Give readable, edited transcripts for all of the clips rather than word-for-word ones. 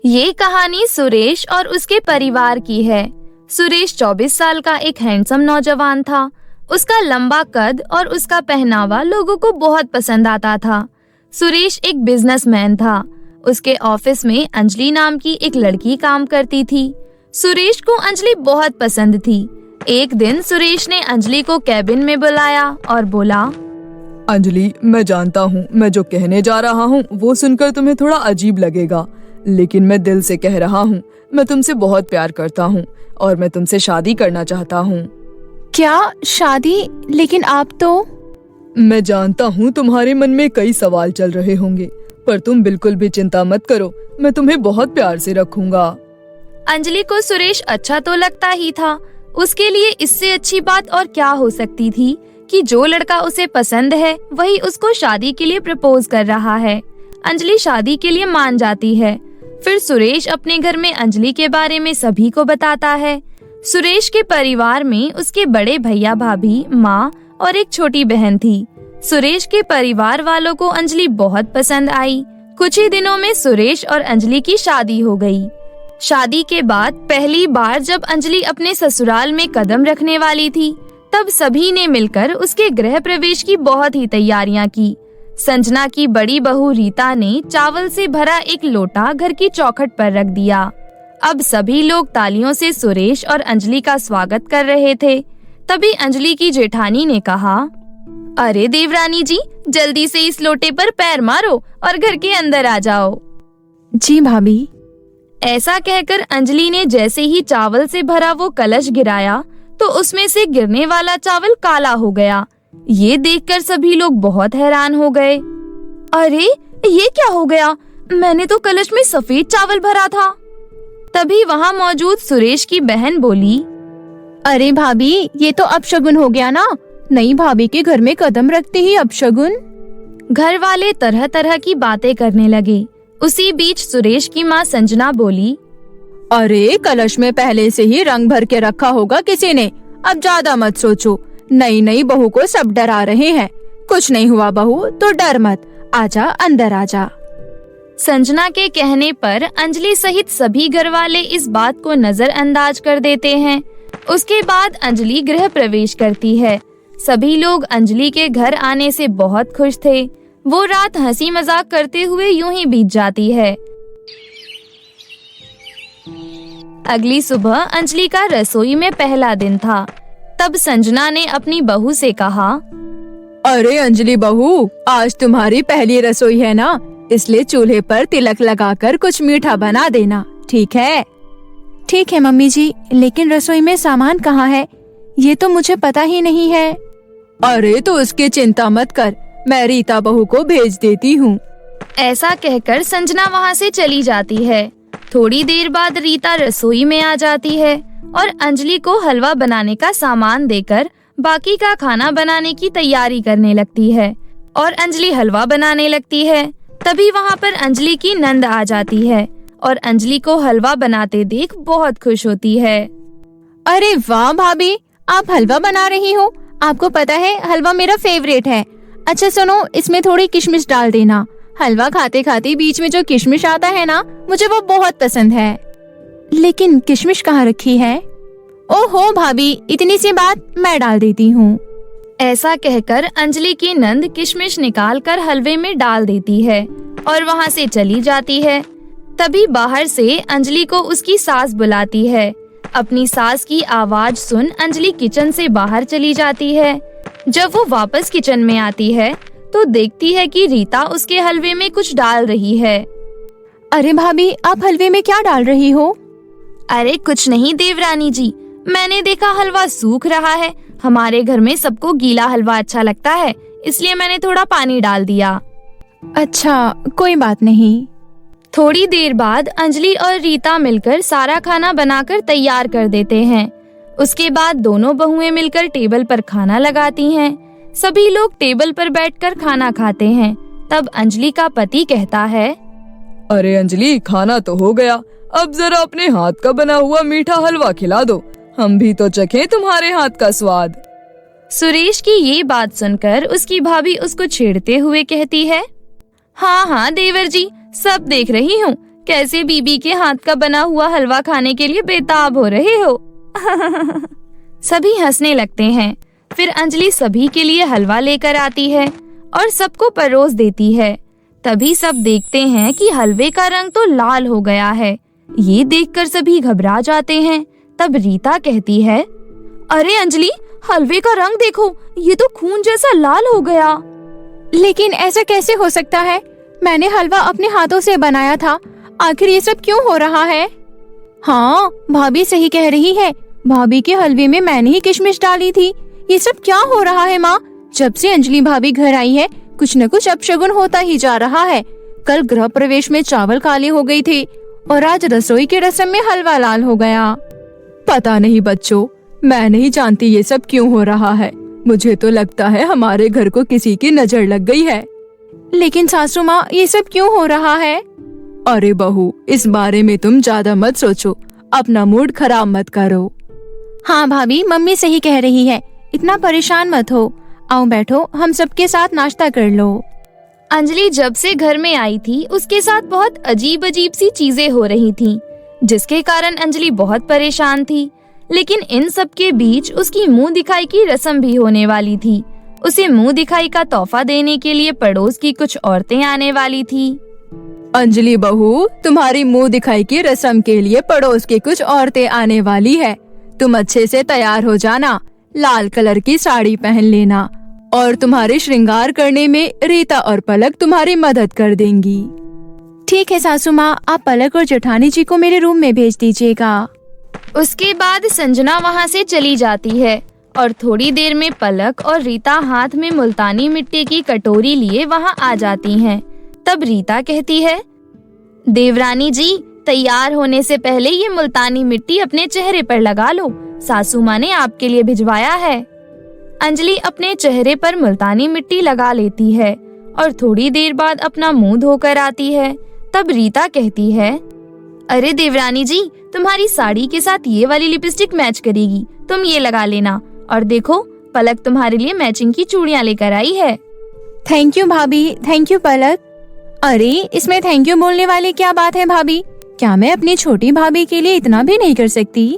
ये कहानी सुरेश और उसके परिवार की है। सुरेश 24 साल का एक हैंडसम नौजवान था। उसका लंबा कद और उसका पहनावा लोगों को बहुत पसंद आता था। सुरेश एक बिजनेसमैन था। उसके ऑफिस में अंजलि नाम की एक लड़की काम करती थी। सुरेश को अंजलि बहुत पसंद थी। एक दिन सुरेश ने अंजलि को कैबिन में बुलाया और बोला, अंजलि, मैं जानता हूँ मैं जो कहने जा रहा हूँ वो सुनकर तुम्हें थोड़ा अजीब लगेगा, लेकिन मैं दिल से कह रहा हूँ। मैं तुमसे बहुत प्यार करता हूँ और मैं तुमसे शादी करना चाहता हूँ। क्या शादी? लेकिन आप तो। मैं जानता हूँ तुम्हारे मन में कई सवाल चल रहे होंगे, पर तुम बिल्कुल भी चिंता मत करो। मैं तुम्हें बहुत प्यार से रखूंगा। अंजलि को सुरेश अच्छा तो लगता ही था। उसके लिए इससे अच्छी बात और क्या हो सकती थी कि जो लड़का उसे पसंद है वही उसको शादी के लिए प्रपोज कर रहा है। अंजलि शादी के लिए मान जाती है। फिर सुरेश अपने घर में अंजलि के बारे में सभी को बताता है। सुरेश के परिवार में उसके बड़े भैया भाभी, माँ और एक छोटी बहन थी। सुरेश के परिवार वालों को अंजलि बहुत पसंद आई। कुछ ही दिनों में सुरेश और अंजलि की शादी हो गई। शादी के बाद पहली बार जब अंजलि अपने ससुराल में कदम रखने वाली थी, तब सभी ने मिलकर उसके गृह प्रवेश की बहुत ही तैयारियां की। संजना की बड़ी बहू रीता ने चावल से भरा एक लोटा घर की चौखट पर रख दिया। अब सभी लोग तालियों से सुरेश और अंजलि का स्वागत कर रहे थे। तभी अंजलि की जेठानी ने कहा, अरे देवरानी जी, जल्दी से इस लोटे पर पैर मारो और घर के अंदर आ जाओ। जी भाभी। ऐसा कहकर अंजलि ने जैसे ही चावल से भरा वो कलश गिराया तो उसमें से गिरने वाला चावल काला हो गया। ये देखकर सभी लोग बहुत हैरान हो गए। अरे ये क्या हो गया? मैंने तो कलश में सफेद चावल भरा था। तभी वहाँ मौजूद सुरेश की बहन बोली, अरे भाभी, ये तो अपशगुन हो गया ना। नई भाभी के घर में कदम रखते ही अपशगुन। घर वाले तरह तरह की बातें करने लगे। उसी बीच सुरेश की माँ संजना बोली, अरे कलश में पहले से ही रंग भर के रखा होगा किसी ने। अब ज्यादा मत सोचो। नई बहू को सब डरा रहे हैं। कुछ नहीं हुआ बहू, तो डर मत। आजा, अंदर आजा। संजना के कहने पर अंजलि सहित सभी घर वाले इस बात को नजरअंदाज कर देते हैं। उसके बाद अंजलि गृह प्रवेश करती है। सभी लोग अंजलि के घर आने से बहुत खुश थे। वो रात हंसी मजाक करते हुए यूं ही बीत जाती है। अगली सुबह अंजलि का रसोई में पहला दिन था। तब संजना ने अपनी बहू से कहा, अरे अंजलि बहू, आज तुम्हारी पहली रसोई है ना, इसलिए चूल्हे पर तिलक लगाकर कुछ मीठा बना देना, ठीक है? ठीक है मम्मी जी, लेकिन रसोई में सामान कहाँ है? ये तो मुझे पता ही नहीं है। अरे तो उसकी चिंता मत कर, मैं रीता बहू को भेज देती हूँ। ऐसा कहकर संजना वहाँ से चली जाती है। थोड़ी देर बाद रीता रसोई में आ जाती है और अंजलि को हलवा बनाने का सामान देकर बाकी का खाना बनाने की तैयारी करने लगती है और अंजलि हलवा बनाने लगती है। तभी वहाँ पर अंजलि की नंद आ जाती है और अंजलि को हलवा बनाते देख बहुत खुश होती है। अरे वाह भाभी, आप हलवा बना रही हो। आपको पता है हलवा मेरा फेवरेट है। अच्छा सुनो, इसमें थोड़ी किशमिश डाल देना। हलवा खाते खाते बीच में जो किशमिश आता है ना, मुझे वो बहुत पसंद है। लेकिन किशमिश कहाँ रखी है? ओहो भाभी, इतनी सी बात, मैं डाल देती हूँ। ऐसा कहकर अंजलि की नंद किशमिश निकालकर हलवे में डाल देती है और वहाँ से चली जाती है। तभी बाहर से अंजलि को उसकी सास बुलाती है। अपनी सास की आवाज सुन अंजलि किचन से बाहर चली जाती है। जब वो वापस किचन में आती है तो देखती है कि रीता उसके हलवे में कुछ डाल रही है। अरे भाभी, आप हलवे में क्या डाल रही हो? अरे कुछ नहीं देवरानी जी, मैंने देखा हलवा सूख रहा है। हमारे घर में सबको गीला हलवा अच्छा लगता है, इसलिए मैंने थोड़ा पानी डाल दिया। अच्छा, कोई बात नहीं। थोड़ी देर बाद अंजलि और रीता मिलकर सारा खाना बनाकर तैयार कर देते हैं। उसके बाद दोनों बहुएं मिलकर टेबल पर खाना लगाती हैं। सभी लोग टेबल पर बैठकर खाना खाते हैं। तब अंजलि का पति कहता है, अरे अंजलि, खाना तो हो गया, अब जरा अपने हाथ का बना हुआ मीठा हलवा खिला दो। हम भी तो चखें तुम्हारे हाथ का स्वाद। सुरेश की ये बात सुनकर उसकी भाभी उसको छेड़ते हुए कहती है, हाँ हाँ देवर जी, सब देख रही हूँ कैसे बीबी के हाथ का बना हुआ हलवा खाने के लिए बेताब हो रहे हो। सभी हंसने लगते हैं। फिर अंजलि सभी के लिए हलवा लेकर आती है और सबको परोस देती है। तभी सब देखते हैं कि हलवे का रंग तो लाल हो गया है। ये देखकर सभी घबरा जाते हैं। तब रीता कहती है, अरे अंजलि, हलवे का रंग देखो, ये तो खून जैसा लाल हो गया। लेकिन ऐसा कैसे हो सकता है? मैंने हलवा अपने हाथों से बनाया था। आखिर ये सब क्यों हो रहा है? हाँ, भाभी सही कह रही है। भाभी के हलवे में मैंने ही किशमिश डाली थी। ये सब क्या हो रहा है माँ? जब से अंजलि भाभी घर आई है, कुछ न कुछ अपशगुन होता ही जा रहा है। कल गृह प्रवेश में चावल काले हो गई थी और आज रसोई के रसम में हलवा लाल हो गया। पता नहीं बच्चों, मैं नहीं जानती ये सब क्यों हो रहा है। मुझे तो लगता है हमारे घर को किसी की नजर लग गई है। लेकिन सासू माँ, ये सब क्यों हो रहा है? अरे बहू, इस बारे में तुम ज्यादा मत सोचो, अपना मूड खराब मत करो। हाँ भाभी, मम्मी सही कह रही है। इतना परेशान मत हो। आओ बैठो, हम सबके साथ नाश्ता कर लो। अंजलि जब से घर में आई थी, उसके साथ बहुत अजीब अजीब सी चीजें हो रही थीं, जिसके कारण अंजलि बहुत परेशान थी। लेकिन इन सब के बीच उसकी मुंह दिखाई की रस्म भी होने वाली थी। उसे मुंह दिखाई का तोहफा देने के लिए पड़ोस की कुछ औरतें आने वाली थी। अंजलि बहू, तुम्हारी मुंह दिखाई की रस्म के लिए पड़ोस की कुछ औरतें आने वाली है। तुम अच्छे से तैयार हो जाना, लाल कलर की साड़ी पहन लेना और तुम्हारे श्रृंगार करने में रीता और पलक तुम्हारी मदद कर देंगी। ठीक है सासू माँ, आप पलक और जेठानी जी को मेरे रूम में भेज दीजिएगा। उसके बाद संजना वहाँ से चली जाती है और थोड़ी देर में पलक और रीता हाथ में मुल्तानी मिट्टी की कटोरी लिए वहाँ आ जाती हैं। तब रीता कहती है, देवरानी जी, तैयार होने से पहले ये मुल्तानी मिट्टी अपने चेहरे पर लगा लो। सासू माँ ने आपके लिए भिजवाया है। अंजलि अपने चेहरे पर मुल्तानी मिट्टी लगा लेती है और थोड़ी देर बाद अपना मुंह धोकर आती है। तब रीता कहती है, अरे देवरानी जी, तुम्हारी साड़ी के साथ ये वाली लिपस्टिक मैच करेगी, तुम ये लगा लेना। और देखो, पलक तुम्हारे लिए मैचिंग की चूड़ियाँ लेकर आई है। थैंक यू भाभी, थैंक यू पलक। अरे, इसमें थैंक यू बोलने वाली क्या बात है भाभी? क्या मैं अपनी छोटी भाभी के लिए इतना भी नहीं कर सकती?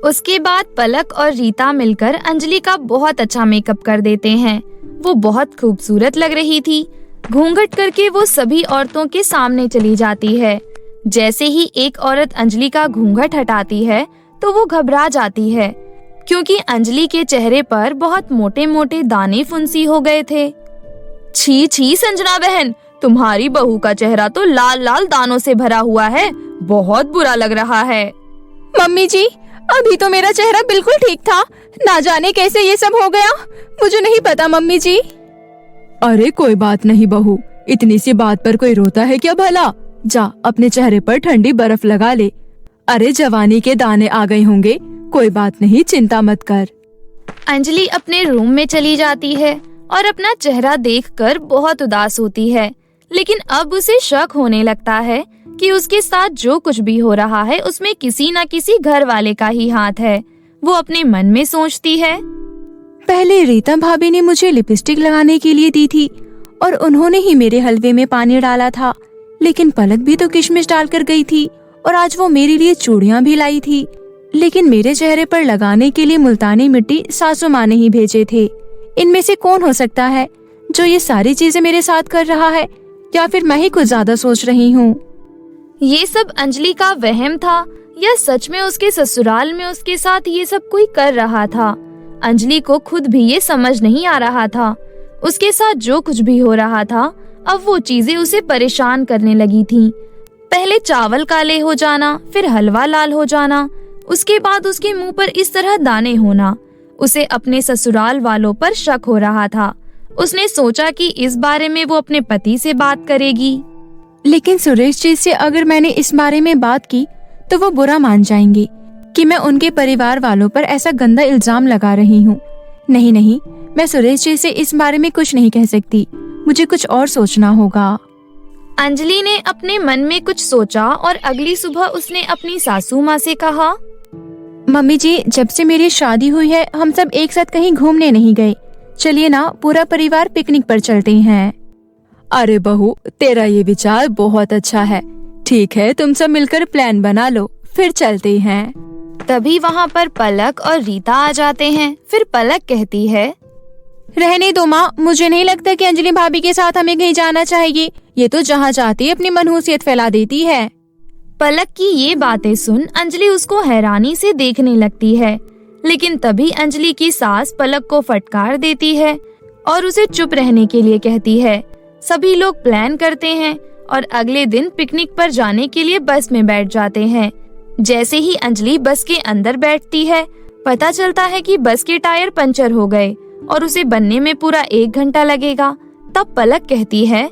उसके बाद पलक और रीता मिलकर अंजलि का बहुत अच्छा मेकअप कर देते हैं। वो बहुत खूबसूरत लग रही थी। घूंघट करके वो सभी औरतों के सामने चली जाती है। जैसे ही एक औरत अंजलि का घूंघट हटाती है तो वो घबरा जाती है, क्योंकि अंजलि के चेहरे पर बहुत मोटे मोटे दाने फुंसी हो गए थे। छी छी संजना बहन, तुम्हारी बहू का चेहरा तो लाल लाल दानों से भरा हुआ है, बहुत बुरा लग रहा है। मम्मी जी, अभी तो मेरा चेहरा बिल्कुल ठीक था, ना जाने कैसे ये सब हो गया। मुझे नहीं पता मम्मी जी। अरे कोई बात नहीं बहू, इतनी सी बात पर कोई रोता है क्या भला? जा अपने चेहरे पर ठंडी बर्फ लगा ले। अरे जवानी के दाने आ गए होंगे, कोई बात नहीं, चिंता मत कर। अंजलि अपने रूम में चली जाती है और अपना चेहरा देखकर बहुत उदास होती है। लेकिन अब उसे शक होने लगता है कि उसके साथ जो कुछ भी हो रहा है उसमें किसी न किसी घर वाले का ही हाथ है। वो अपने मन में सोचती है, पहले रीता भाभी ने मुझे लिपस्टिक लगाने के लिए दी थी और उन्होंने ही मेरे हलवे में पानी डाला था। लेकिन पलक भी तो किशमिश डालकर गई थी और आज वो मेरे लिए चूड़ियाँ भी लाई थी। लेकिन मेरे चेहरे पर लगाने के लिए मुल्तानी मिट्टी सासू माँ ने ही भेजे थे। इनमें से कौन हो सकता है जो ये सारी चीजें मेरे साथ कर रहा है, या फिर मैं ही कुछ ज्यादा सोच रही हूँ? ये सब अंजलि का वहम था या सच में उसके ससुराल में उसके साथ ये सब कोई कर रहा था? अंजलि को खुद भी ये समझ नहीं आ रहा था। उसके साथ जो कुछ भी हो रहा था, अब वो चीजें उसे परेशान करने लगी थीं। पहले चावल काले हो जाना, फिर हलवा लाल हो जाना, उसके बाद उसके मुंह पर इस तरह दाने होना। उसे अपने ससुराल वालों पर शक हो रहा था। उसने सोचा कि इस बारे में वो अपने पति से बात करेगी। लेकिन सुरेश जी से अगर मैंने इस बारे में बात की तो वो बुरा मान जाएंगे कि मैं उनके परिवार वालों पर ऐसा गंदा इल्जाम लगा रही हूँ। नहीं नहीं, मैं सुरेश जी से इस बारे में कुछ नहीं कह सकती। मुझे कुछ और सोचना होगा। अंजलि ने अपने मन में कुछ सोचा और अगली सुबह उसने अपनी सासू माँ से कहा, मम्मी जी, जब से मेरी शादी हुई है हम सब एक साथ कहीं घूमने नहीं गए। चलिए ना, पूरा परिवार पिकनिक पर चलते हैं। अरे बहू, तेरा ये विचार बहुत अच्छा है। ठीक है, तुम सब मिलकर प्लान बना लो, फिर चलते हैं। तभी वहाँ पर पलक और रीता आ जाते हैं। फिर पलक कहती है, रहने दो माँ, मुझे नहीं लगता कि अंजलि भाभी के साथ हमें कहीं जाना चाहिए। ये तो जहाँ जाती है अपनी मनहूसियत फैला देती है। पलक की ये बातें सुन अंजलि उसको हैरानी से देखने लगती है, लेकिन तभी अंजलि की सास पलक को फटकार देती है और उसे चुप रहने के लिए कहती है। सभी लोग प्लान करते हैं और अगले दिन पिकनिक पर जाने के लिए बस में बैठ जाते हैं। जैसे ही अंजलि बस के अंदर बैठती है, पता चलता है कि बस के टायर पंचर हो गए और उसे बनने में पूरा 1 घंटा लगेगा। तब पलक कहती है,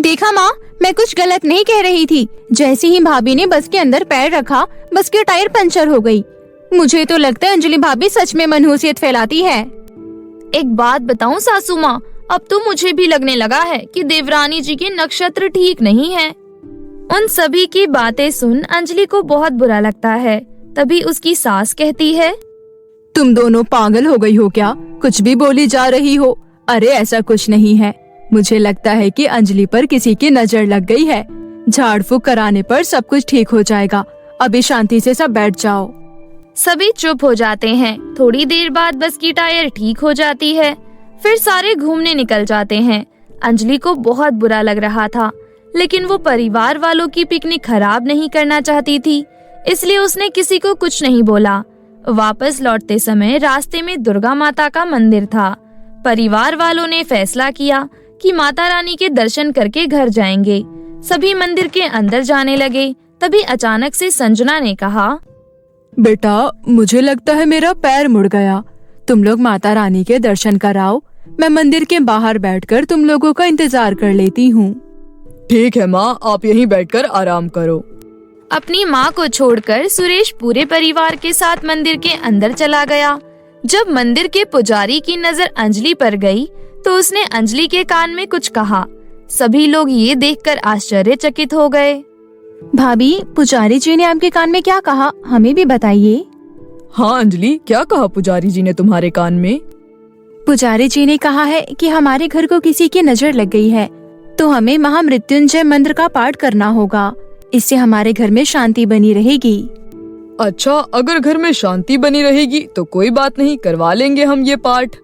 देखा माँ, मैं कुछ गलत नहीं कह रही थी। जैसे ही भाभी ने बस के अंदर पैर रखा, बस के टायर पंचर हो गई। मुझे तो लगता है अंजलि भाभी सच में मनहूसियत फैलाती है। एक बात बताऊं सासू माँ, अब तो मुझे भी लगने लगा है कि देवरानी जी के नक्षत्र ठीक नहीं है। उन सभी की बातें सुन अंजलि को बहुत बुरा लगता है। तभी उसकी सास कहती है, तुम दोनों पागल हो गई हो क्या? कुछ भी बोली जा रही हो। अरे ऐसा कुछ नहीं है। मुझे लगता है कि अंजलि पर किसी की नजर लग गई है। झाड़ फूक कराने पर सब कुछ ठीक हो जाएगा। अभी शांति से सब बैठ जाओ। सभी चुप हो जाते हैं। थोड़ी देर बाद बस की टायर ठीक हो जाती है। फिर सारे घूमने निकल जाते हैं। अंजलि को बहुत बुरा लग रहा था, लेकिन वो परिवार वालों की पिकनिक खराब नहीं करना चाहती थी, इसलिए उसने किसी को कुछ नहीं बोला। वापस लौटते समय रास्ते में दुर्गा माता का मंदिर था। परिवार वालों ने फैसला किया कि माता रानी के दर्शन करके घर जाएंगे। सभी मंदिर के अंदर जाने लगे। तभी अचानक से संजना ने कहा, बेटा, मुझे लगता है मेरा पैर मुड़ गया। तुम लोग माता रानी के दर्शन कराओ, मैं मंदिर के बाहर बैठकर तुम लोगों का इंतजार कर लेती हूँ। ठीक है माँ, आप यहीं बैठकर आराम करो। अपनी माँ को छोड़कर सुरेश पूरे परिवार के साथ मंदिर के अंदर चला गया। जब मंदिर के पुजारी की नजर अंजलि पर गई, तो उसने अंजलि के कान में कुछ कहा। सभी लोग ये देखकर आश्चर्यचकित हो गए। भाभी, पुजारी जी ने आपके कान में क्या कहा, हमें भी बताइए। हाँ अंजलि, क्या कहा पुजारी जी ने तुम्हारे कान में? पुजारी जी ने कहा है कि हमारे घर को किसी की नजर लग गई है, तो हमें महामृत्युंजय मंत्र का पाठ करना होगा। इससे हमारे घर में शांति बनी रहेगी। अच्छा, अगर घर में शांति बनी रहेगी तो कोई बात नहीं, करवा लेंगे हम ये पाठ।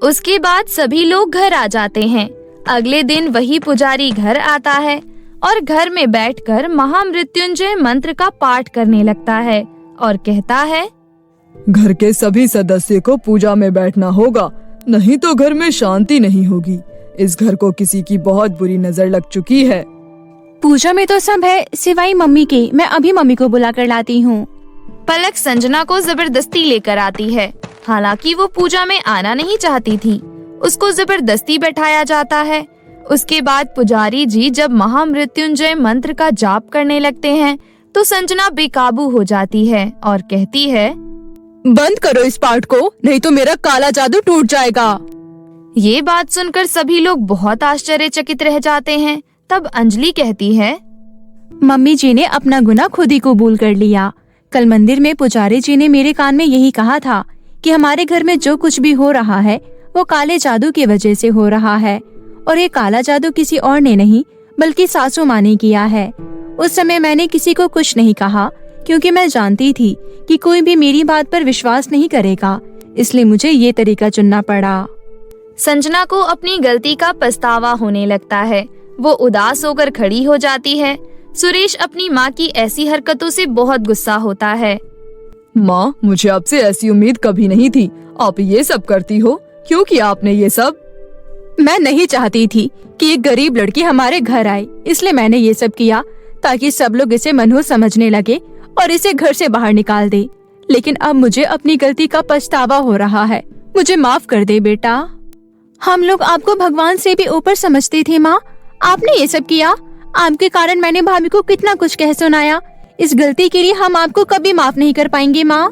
उसके बाद सभी लोग घर आ जाते हैं। अगले दिन वही पुजारी घर आता है और घर में बैठकर महामृत्युंजय मंत्र का पाठ करने लगता है और कहता है, घर के सभी सदस्य को पूजा में बैठना होगा, नहीं तो घर में शांति नहीं होगी। इस घर को किसी की बहुत बुरी नजर लग चुकी है। पूजा में तो सब है सिवाय मम्मी के। मैं अभी मम्मी को बुला कर लाती हूँ। पलक संजना को जबरदस्ती लेकर आती है। हालांकि वो पूजा में आना नहीं चाहती थी, उसको जबरदस्ती बैठाया जाता है। उसके बाद पुजारी जी जब महामृत्युंजय मंत्र का जाप करने लगते हैं, तो संजना बेकाबू हो जाती है और कहती है, बंद करो इस पाठ को, नहीं तो मेरा काला जादू टूट जाएगा। ये बात सुनकर सभी लोग बहुत आश्चर्यचकित रह जाते हैं। तब अंजलि कहती है, मम्मी जी ने अपना गुनाह खुद ही कबूल कर लिया। कल मंदिर में पुजारी जी ने मेरे कान में यही कहा था कि हमारे घर में जो कुछ भी हो रहा है वो काले जादू की वजह से हो रहा है, और ये काला जादू किसी और ने नहीं बल्कि सासू माँ ने किया है। उस समय मैंने किसी को कुछ नहीं कहा, क्योंकि मैं जानती थी कि कोई भी मेरी बात पर विश्वास नहीं करेगा, इसलिए मुझे ये तरीका चुनना पड़ा। संजना को अपनी गलती का पछतावा होने लगता है। वो उदास होकर खड़ी हो जाती है। सुरेश अपनी माँ की ऐसी हरकतों से बहुत गुस्सा होता है। माँ, मुझे आपसे ऐसी उम्मीद कभी नहीं थी। आप ये सब करती हो, क्यों किया आपने ये सब? मैं नहीं चाहती थी कि एक गरीब लड़की हमारे घर आए, इसलिए मैंने ये सब किया ताकि सब लोग इसे मनहूस समझने लगे और इसे घर से बाहर निकाल दे। लेकिन अब मुझे अपनी गलती का पछतावा हो रहा है। मुझे माफ कर दे बेटा। हम लोग आपको भगवान से भी ऊपर समझते थे माँ। आपने ये सब किया। आपके कारण मैंने भाभी को कितना कुछ कह सुनाया। इस गलती के लिए हम आपको कभी माफ नहीं कर पाएंगे माँ।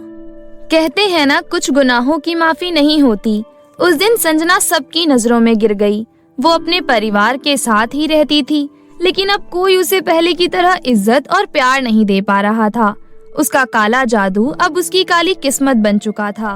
कहते हैं ना, कुछ गुनाहों की माफी नहीं होती। उस दिन संजना सबकी नजरों में गिर गई। वो अपने परिवार के साथ ही रहती थी, लेकिन अब कोई उसे पहले की तरह इज्जत और प्यार नहीं दे पा रहा था। उसका काला जादू अब उसकी काली किस्मत बन चुका था।